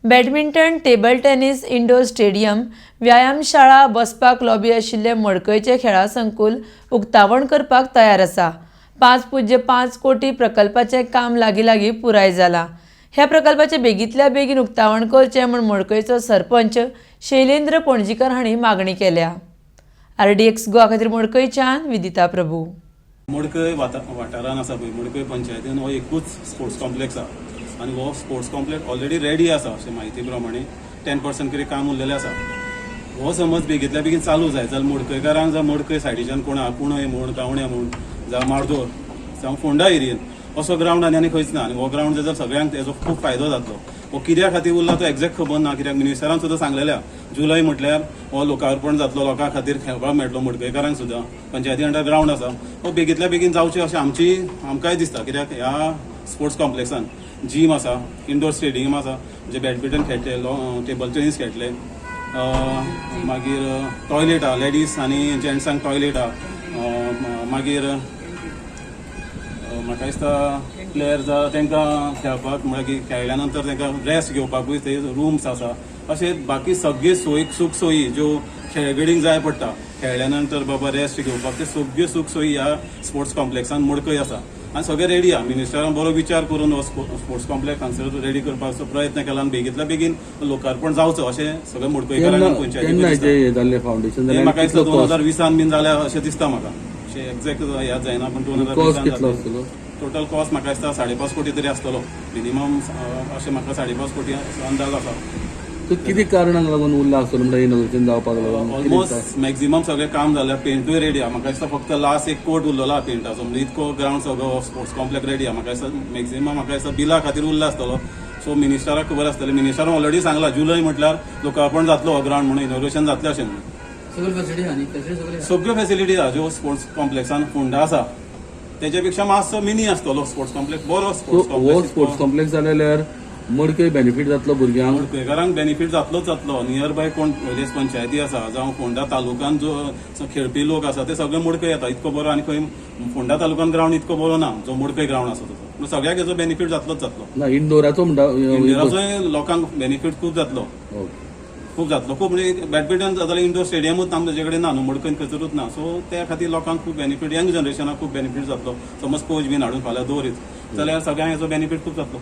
Badminton, table tennis, indoor stadium, व्यायामशाळा, बसपाक lobby आशिल्ले मडकयचे खेळा संकुल उक्तावण करपाक तयार आसा. 5.5 कोटी प्रकल्पाचें काम लागीं पुराय जालां. ह्या प्रकल्पाचे बेगींतल्या बेगीन उक्तावण करचें म्हूण मडकयचो सरपंच शैलेंद्र पणजीकर हांणी मागणी केल्या. RDX गोवा खातीर मडकयच्यान विदिता प्रभू. मडकय वाठारान आसा पळय, मडकय पंचायतीन हो एकूच स्पोर्ट्स कॉम्प्लेक्स आसा आनी हो स्पोर्ट्स कॉम्प्लेक्स ऑलरेडी रेडी आसा. अशें म्हायती प्रमाणे 10% कितें काम उरलेलें आसा. हो समज बेगींतल्या बेगीन चालू जाय जाल्यार मडकयकारांक जावं मडकय सायडीच्यान कोणा कुणय म्हूण कावण्या म्हूण जावं मार्दोळ जावं फोंडा एरियेन असो ग्रावंड आनी खंयच ना. आनी हो ग्रावंड जर सगळ्यांक तेजो खूब फायदो जातलो. हो कित्या खातीर उरला तो एक्झॅक्ट खबर ना, कित्याक मिनिस्टरान सुद्दां सांगलेल्या जुलय म्हटल्यार हो लोकार्पण जातलो, लोकां खातीर खेळपाक मेळटलो मडकयकारांक सुद्दां. पंचायती अंडर ग्रावंड आसा. हो बेगींतल्या बेगीन जावचें अशें आमकांय दिसता. कित्याक ह्या स्पोर्ट्स कॉम्प्लेक्सान जीम आसा, इंडोर स्टेडियम आसा जे बॅडमिंटन खेळटले, टेबल टेनीस खेळटले, मागीर टॉयलेट आहा, लेडीज आनी जेंट्सांक टॉयलेट आहा, मागीर म्हाका दिसता प्लेयर्स तांकां खेळपाक मागीर खेळ्ळ्या नंतर तांकां रेस्ट घेवपाकूय थंय रूम्स आसा. अशें बाकी सगळे सूख सोयी ज्यो खेळगडींक जाय पडटा खेळ्ळ्या नंतर बाबा रेस्ट घेवपाक, ते सगळ्यो सूख सोयी ह्या स्पोर्ट्स कॉम्प्लेक्सान मडकय आसा आनी सगळें रेडी आहा. मिनिस्टरान बरो विचार करून हो स्पोर्ट्स कॉम्प्लेक्स हांगसर रेडी करपाचो प्रयत्न केला आनी बेगींतल्या बेगीन लोकार्पण जावचो अशें सगळें मडकयकारांक पंचायतीन म्हाका दिसता 2020 बीन जाल्या अशें दिसता म्हाका. अशें एक्झॅक्ट याद जायना पण 2020 टोटल कॉस्ट म्हाका दिसता 5.5 कोटी तरी आसतलो मिनिमम. अशें म्हाका 5.5 कोटी अंदाज आसा. किती कारणांक लागून उरला आसतलो म्हणजे इनोग्रेशन जावपाक लागून? ऑलमोस्ट मॅक्झिमम सगळें काम जालें. पेंटूय रेडी आहा. म्हाका दिसता फक्त लास्ट एक कोट उरलेलो आहा पेंटाचो. म्हणजे इतको ग्रावंड सगळो स्पोर्ट्स कॉम्प्लेक्स रेडी आहा. म्हाका दिसता मॅक्झिमम म्हाका दिसता बिला खातीर उरला आसतलो. सो मिनिस्टराक खबर आसतलें. मिनिस्टरान ऑलरेडी सांगला जुलय म्हटल्यार लोकार्पण जातलो हो ग्रावंड म्हणून, इनोग्रेशन जातलें अशें म्हणून. सगळ्यो फॅसिलिटी आहा ज्यो स्पोर्ट्स कॉम्प्लेक्सान फोंडा आसा तेच्या पेक्षा मातसो मिनी आसतलो स्पोर्ट्स कॉम्प्लेक्स. बरो स्पोर्ट्स कॉम्प्लेक्स जाल्यार मडकय बेनिफीट जातलो भुरग्यांक, मडकयकारांक बेनिफीट जातलोच जातलो. नियर बाय कोण पंचायती आसा जावं फोंडा तालुक्यान जो खेळपी लोक आसा ते सगळे मडकय येता. इतको बरो आनी खंय फोंडा तालुक्यान ग्रावंड इतको बरो ना जो मडकय ग्रावंड आसा तसो. पूण सगळ्याक हेजो बेनिफीट जातलोच जातलो. ना इंडोराचो म्हणटा इंडोराचोय लोकांक बेनिफीट खूब जातलो. खूब जातलो. खूब म्हणजे बॅडमिंटन जाल्यार इंडोर स्टेडियमूच आमचे कडेन ना न्हू, मडकयन खंयसरूच ना. सो त्या खातीर लोकांक खूब बेनिफीट, यंग जनरेशनाक खूब बेनिफीट जातलो. समज कोच बीन हाडून फाल्यां दवरीत जाल्यार सगळ्यांक हेजो बेनिफीट खूब जातलो.